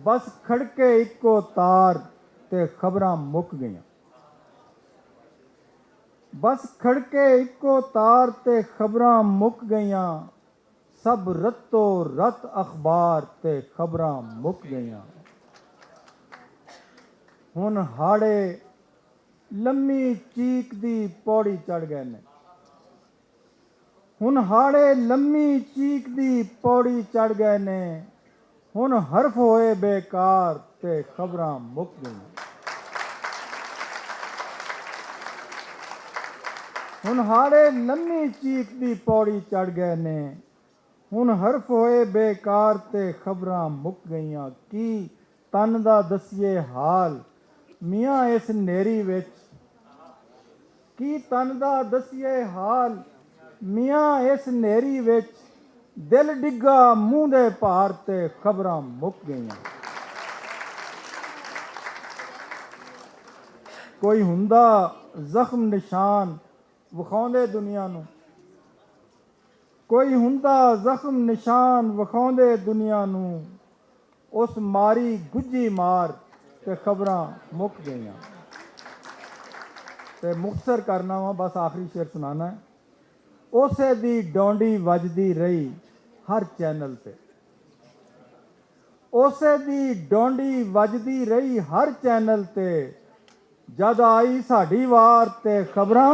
बस खड़के इक्को तार ते खबरां मुक गईयां। बस खड़के इक्को तार ते खबरां मुक गईयां। सब रत्तो रत अखबार ते खबरां मुक गईयां। हुण हाड़े लम्मी चीक दी पौड़ी चढ़ गए ने। हुण हाड़े लम्मी चीक दी पौड़ी चढ़ गए ने। हुण हरफ होए बेकार ते खबरां मुक गईयां। हुण हाड़े लम्मी चीक दी पौड़ी चढ़ गए ने। हुण हरफ होए बेकार ते खबरां मुक गईयां। की तन दा दसीए हाल मियाँ इस नेरी विच। की तन दा दसीए हाल मियाँ इस नेरी विच। दिल डिग्गा मूँह दे भार ते खबरां मुक गईयां। कोई हुंदा जख्म निशान विखाउंदे दुनिया नूं। कोई हुंदा जख्म निशान विखाउंदे दुनिया नूं। उस मारी गुज्जी मार ते खबरां मुक गईयां। ते मुख्तसर करना वा, बस आखिरी शेर सुनाना है। उसे दी डौंडी वजदी रही हर चैनल ते। उसे दी डौंडी वजदी रही हर चैनल ते। जद आई साडी वार ते खबरां